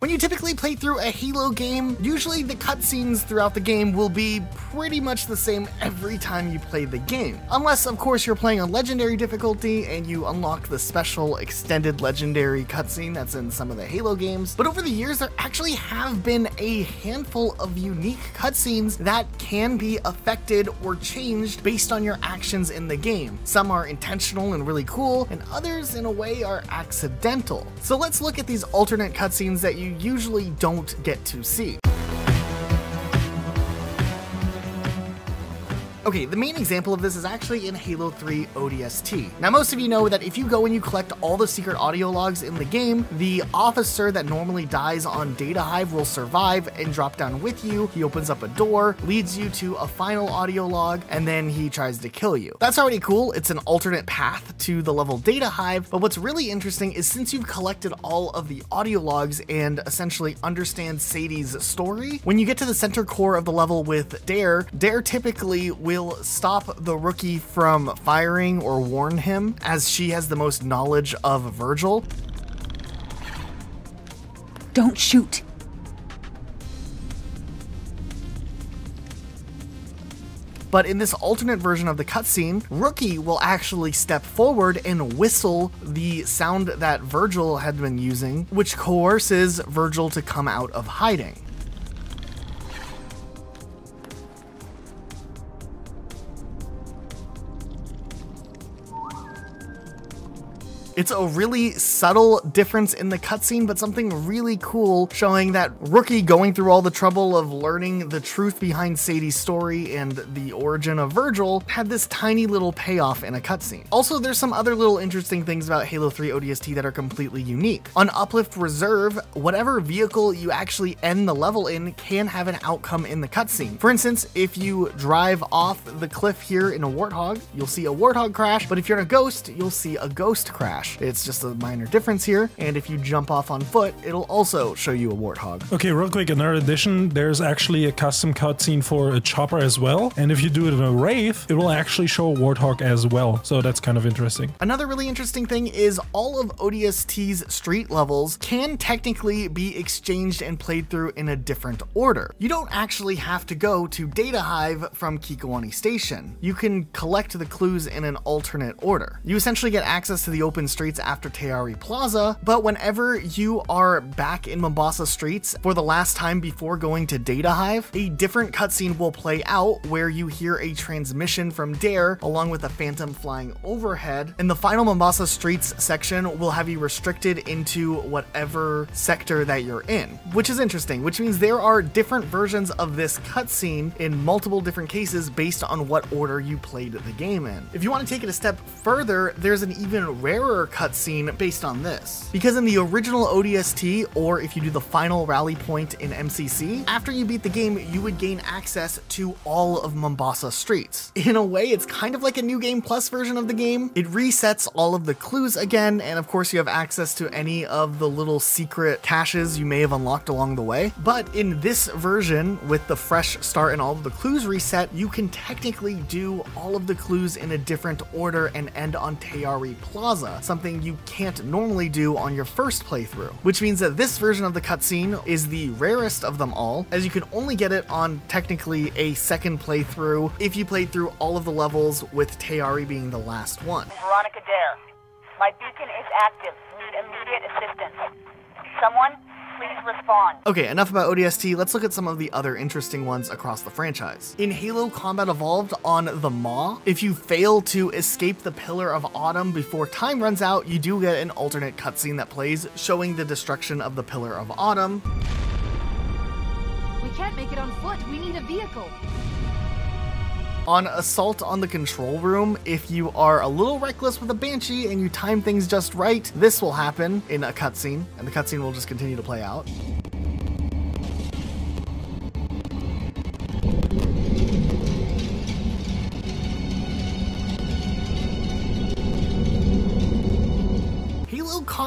When you typically play through a Halo game, usually the cutscenes throughout the game will be pretty much the same every time you play the game. Unless, of course, you're playing on Legendary difficulty and you unlock the special extended Legendary cutscene that's in some of the Halo games. But over the years, there actually have been a handful of unique cutscenes that can be affected or changed based on your actions in the game. Some are intentional and really cool, and others, in a way, are accidental. So let's look at these alternate cutscenes that you usually don't get to see. Okay, the main example of this is actually in Halo 3 ODST. Now, most of you know that if you go and you collect all the secret audio logs in the game, the officer that normally dies on Data Hive will survive and drop down with you. He opens up a door, leads you to a final audio log, and then he tries to kill you. That's already cool. It's an alternate path to the level Data Hive, but what's really interesting is since you've collected all of the audio logs and essentially understand Sadie's story, when you get to the center core of the level with Dare typically will stop the rookie from firing or warn him, as she has the most knowledge of Virgil. Don't shoot. But in this alternate version of the cutscene, Rookie will actually step forward and whistle the sound that Virgil had been using, which coerces Virgil to come out of hiding. It's a really subtle difference in the cutscene, but something really cool, showing that Rookie, going through all the trouble of learning the truth behind Sadie's story and the origin of Virgil, had this tiny little payoff in a cutscene. Also, there's some other little interesting things about Halo 3 ODST that are completely unique. On Uplift Reserve, whatever vehicle you actually end the level in can have an outcome in the cutscene. For instance, if you drive off the cliff here in a Warthog, you'll see a Warthog crash, but if you're in a Ghost, you'll see a Ghost crash. It's just a minor difference here, and if you jump off on foot, it'll also show you a Warthog. Okay, real quick, another addition, there's actually a custom cutscene for a chopper as well, and if you do it in a Wraith, it will actually show a Warthog as well, so that's kind of interesting. Another really interesting thing is all of ODST's street levels can technically be exchanged and played through in a different order. You don't actually have to go to Data Hive from Kikowani Station. You can collect the clues in an alternate order. You essentially get access to the open streets after Teari Plaza, but whenever you are back in Mombasa streets for the last time before going to Data Hive, a different cutscene will play out where you hear a transmission from Dare along with a phantom flying overhead, and the final Mombasa streets section will have you restricted into whatever sector that you're in, which is interesting, which means there are different versions of this cutscene in multiple different cases based on what order you played the game in. If you want to take it a step further, there's an even rarer cutscene based on this. Because in the original ODST, or if you do the final rally point in MCC, after you beat the game, you would gain access to all of Mombasa streets. In a way, it's kind of like a New Game Plus version of the game. It resets all of the clues again, and of course you have access to any of the little secret caches you may have unlocked along the way. But in this version, with the fresh start and all of the clues reset, you can technically do all of the clues in a different order and end on Teari Plaza, something you can't normally do on your first playthrough, which means that this version of the cutscene is the rarest of them all, as you can only get it on technically a second playthrough if you played through all of the levels with Teari being the last one. Veronica Dare, my beacon is active. Need immediate assistance. Someone, please respond. Okay, enough about ODST, let's look at some of the other interesting ones across the franchise. In Halo Combat Evolved on the Maw, if you fail to escape the Pillar of Autumn before time runs out, you do get an alternate cutscene that plays showing the destruction of the Pillar of Autumn. We can't make it on foot. We need a vehicle. On Assault on the Control Room, if you are a little reckless with a Banshee and you time things just right, this will happen in a cutscene, and the cutscene will just continue to play out.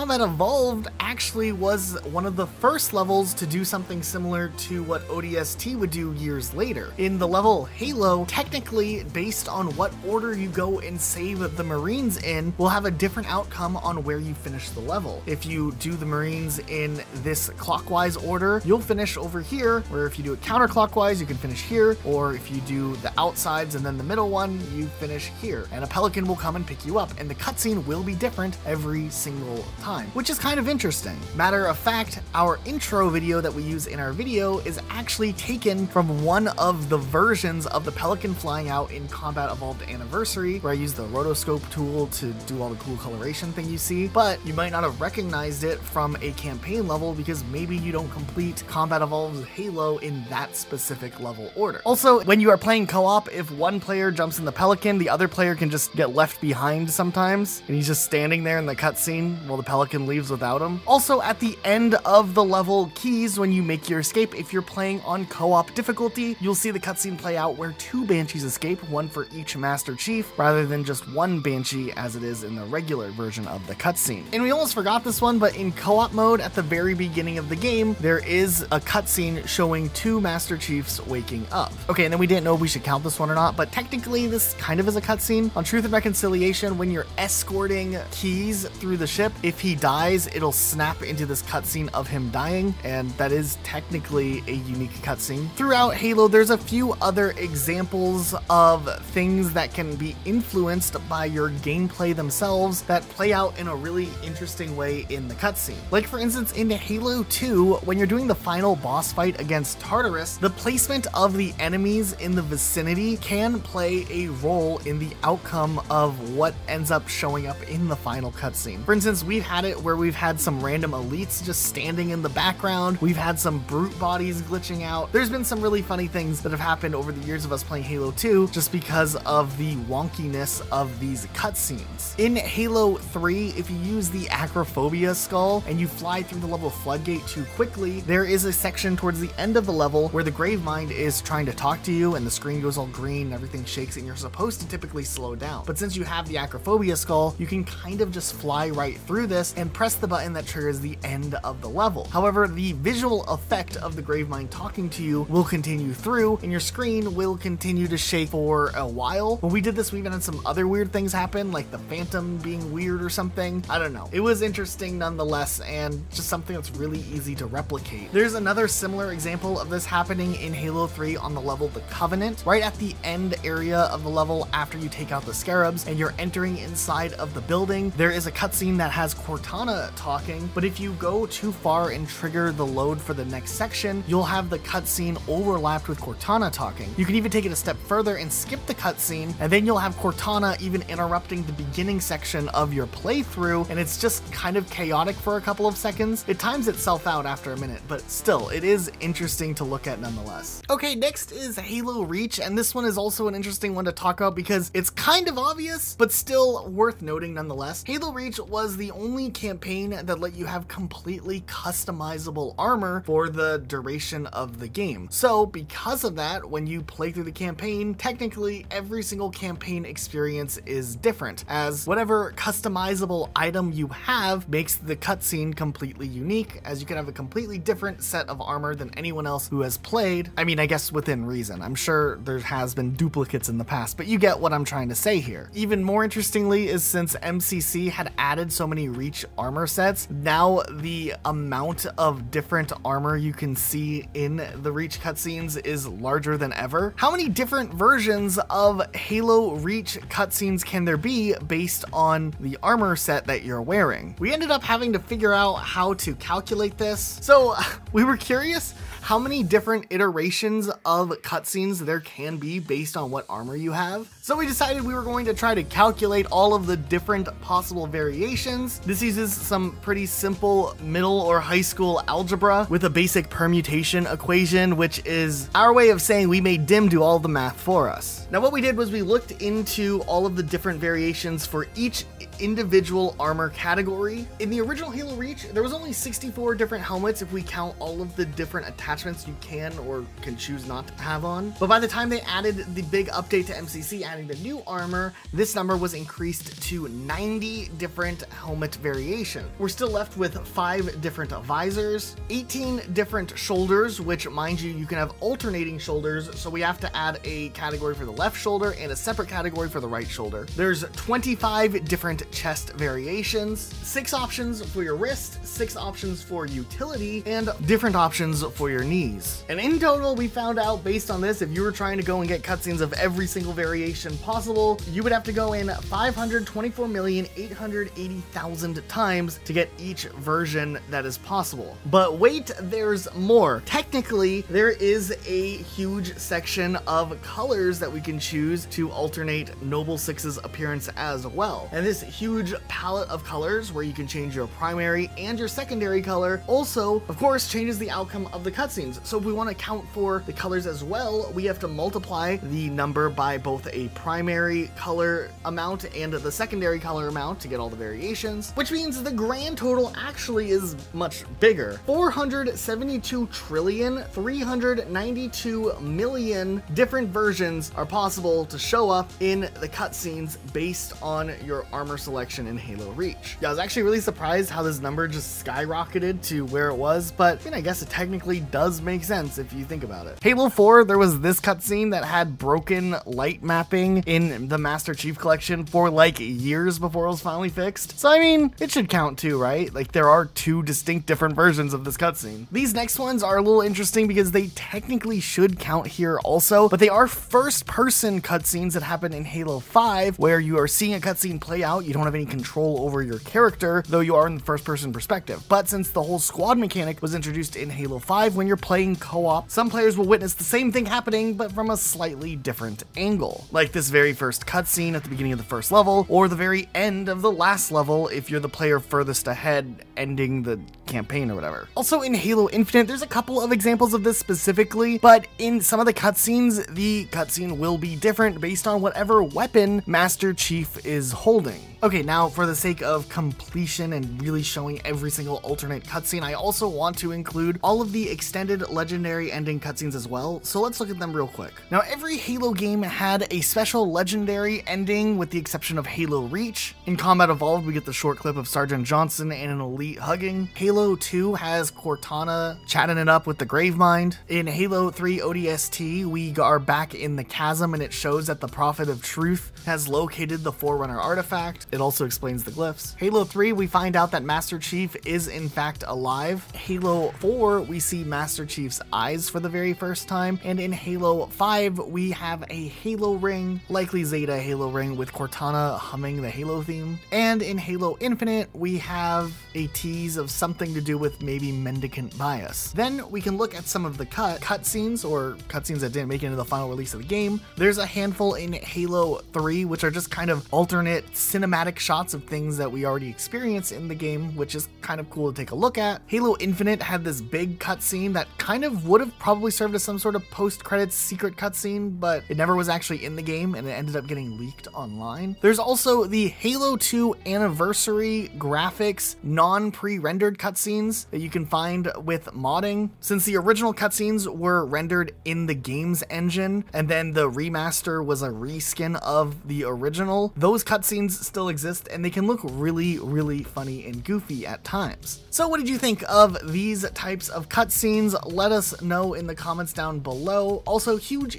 Combat Evolved actually was one of the first levels to do something similar to what ODST would do years later. In the level Halo, technically, based on what order you go and save the Marines in, will have a different outcome on where you finish the level. If you do the Marines in this clockwise order, you'll finish over here, where if you do it counterclockwise, you can finish here, or if you do the outsides and then the middle one, you finish here. And a Pelican will come and pick you up, and the cutscene will be different every single time, which is kind of interesting. Matter of fact, our intro video that we use in our video is actually taken from one of the versions of the Pelican flying out in Combat Evolved Anniversary, where I use the rotoscope tool to do all the cool coloration thing you see, but you might not have recognized it from a campaign level because maybe you don't complete Combat Evolved Halo in that specific level order. Also, when you are playing co-op, if one player jumps in the Pelican, the other player can just get left behind sometimes, and he's just standing there in the cutscene while the Pelican leaves without him. Also, at the end of the level keys, when you make your escape, if you're playing on co-op difficulty, you'll see the cutscene play out where 2 Banshees escape, one for each Master Chief, rather than just 1 Banshee as it is in the regular version of the cutscene. And we almost forgot this one, but in co-op mode at the very beginning of the game, there is a cutscene showing 2 Master Chiefs waking up. Okay, and then we didn't know if we should count this one or not, but technically this kind of is a cutscene. On Truth and Reconciliation, when you're escorting Keys through the ship, if he dies, it'll snap into this cutscene of him dying, and that is technically a unique cutscene. Throughout Halo, there's a few other examples of things that can be influenced by your gameplay themselves that play out in a really interesting way in the cutscene. Like for instance, in Halo 2, when you're doing the final boss fight against Tartarus, the placement of the enemies in the vicinity can play a role in the outcome of what ends up showing up in the final cutscene. For instance, we've had it where we've had some random elites just standing in the background. We've had some brute bodies glitching out. There's been some really funny things that have happened over the years of us playing Halo 2 just because of the wonkiness of these cutscenes. In Halo 3, if you use the Acrophobia skull and you fly through the level Floodgate too quickly, there is a section towards the end of the level where the Gravemind is trying to talk to you and the screen goes all green and everything shakes and you're supposed to typically slow down. But since you have the Acrophobia skull, you can kind of just fly right through this and press the button that triggers the end of the level. However, the visual effect of the Gravemind talking to you will continue through and your screen will continue to shake for a while. When we did this, we even had some other weird things happen, like the Phantom being weird or something. I don't know. It was interesting nonetheless, and just something that's really easy to replicate. There's another similar example of this happening in Halo 3 on the level The Covenant. Right at the end area of the level after you take out the Scarabs and you're entering inside of the building, there is a cutscene that has Cortana talking, but if you go too far and trigger the load for the next section, you'll have the cutscene overlapped with Cortana talking. You can even take it a step further and skip the cutscene, and then you'll have Cortana even interrupting the beginning section of your playthrough, and it's just kind of chaotic for a couple of seconds. It times itself out after a minute, but still, it is interesting to look at nonetheless. Okay, next is Halo Reach, and this one is also an interesting one to talk about because it's kind of obvious, but still worth noting nonetheless. Halo Reach was the only campaign that let you have completely customizable armor for the duration of the game. So because of that, when you play through the campaign, technically every single campaign experience is different, as whatever customizable item you have makes the cutscene completely unique, as you can have a completely different set of armor than anyone else who has played. I mean, I guess within reason. I'm sure there has been duplicates in the past, but you get what I'm trying to say here. Even more interestingly is since MCC had added so many Reach armor sets, now the amount of different armor you can see in the Reach cutscenes is larger than ever. How many different versions of Halo Reach cutscenes can there be based on the armor set that you're wearing? We ended up having to figure out how to calculate this. So we were curious how many different iterations of cutscenes there can be based on what armor you have. So we decided we were going to try to calculate all of the different possible variations. This uses some pretty simple middle or high school algebra with a basic permutation equation, which is our way of saying we made Dim do all the math for us. Now what we did was we looked into all of the different variations for each individual armor category. In the original Halo Reach, there was only 64 different helmets if we count all of the different attachments you can or can choose not to have on. But by the time they added the big update to MCC, adding the new armor, this number was increased to 90 different helmet variation. We're still left with 5 different visors, 18 different shoulders, which mind you can have alternating shoulders, so we have to add a category for the left shoulder and a separate category for the right shoulder. There's 25 different chest variations, 6 options for your wrist, 6 options for utility, and different options for your knees. And in total, we found out based on this, if you were trying to go and get cutscenes of every single variation possible, you would have to go in 524,880,000 times to get each version that is possible. But wait, there's more. Technically, there is a huge section of colors that we can choose to alternate Noble 6's appearance as well. And this huge palette of colors where you can change your primary and your secondary color also, of course, changes the outcome of the cutscenes. So if we want to count for the colors as well, we have to multiply the number by both a primary color amount and the secondary color amount to get all the variations, which means the grand total actually is much bigger. 472,392,000,000 different versions are possible to show up in the cutscenes based on your armor selection in Halo Reach. Yeah, I was actually really surprised how this number just skyrocketed to where it was, but I mean, I guess it technically does make sense if you think about it. Halo 4, there was this cutscene that had broken light mapping in the Master Chief Collection for like years before it was finally fixed. So I mean, it should count too, right? Like there are 2 distinct different versions of this cutscene. These next ones are a little interesting because they technically should count here also, but they are first-person cutscenes that happen in Halo 5 where you are seeing a cutscene play out. You don't have any control over your character, though you are in the first-person perspective. But since the whole squad mechanic was introduced in Halo 5, when you're playing co-op, some players will witness the same thing happening, but from a slightly different angle. Like this very first cutscene at the beginning of the first level, or the very end of the last level if you're the player furthest ahead, ending the campaign or whatever. Also in Halo Infinite, there's a couple of examples of this specifically, but in some of the cutscenes, the cutscene will be different based on whatever weapon Master Chief is holding. Okay, now for the sake of completion and really showing every single alternate cutscene, I also want to include all of the extended legendary ending cutscenes as well, so let's look at them real quick. Now, every Halo game had a special legendary ending with the exception of Halo Reach. In Combat Evolved, we get the short clip of Sergeant Johnson and an elite hugging. Halo 2 has Cortana chatting it up with the Gravemind. In Halo 3 ODST, we are back in the chasm and it shows that the Prophet of Truth has located the Forerunner artifact. It also explains the glyphs. Halo 3, we find out that Master Chief is in fact alive. Halo 4, we see Master Chief's eyes for the very first time. And in Halo 5, we have a Halo ring, likely Zeta Halo ring with Cortana humming the Halo theme. And in Halo Infinite, we have a tease of something to do with maybe mendicant bias. Then we can look at some of the cutscenes or cutscenes that didn't make it into the final release of the game. There's a handful in Halo 3, which are just kind of alternate cinematic shots of things that we already experienced in the game, which is kind of cool to take a look at. Halo Infinite had this big cutscene that kind of would have probably served as some sort of post-credits secret cutscene, but it never was actually in the game and it ended up getting leaked online. There's also the Halo 2 Anniversary graphics non-pre-rendered cutscenes that you can find with modding. Since the original cutscenes were rendered in the game's engine and then the remaster was a reskin of the original, those cutscenes still exist and they can look really, really funny and goofy at times. So what did you think of these types of cutscenes? Let us know in the comments down below. Also, huge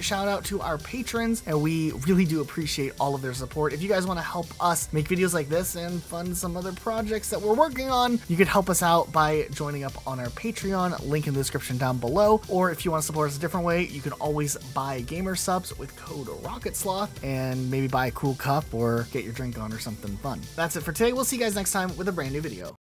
shout out to our patrons, and we really do appreciate all of their support. If you guys want to help us make videos like this and fund some other projects that we're working on, you could help us out by joining up on our Patreon, link in the description down below. Or if you want to support us a different way, you can always buy gamer subs with code RocketSloth and maybe buy a cool cup or get your drink on or something fun. That's it for today. We'll see you guys next time with a brand new video.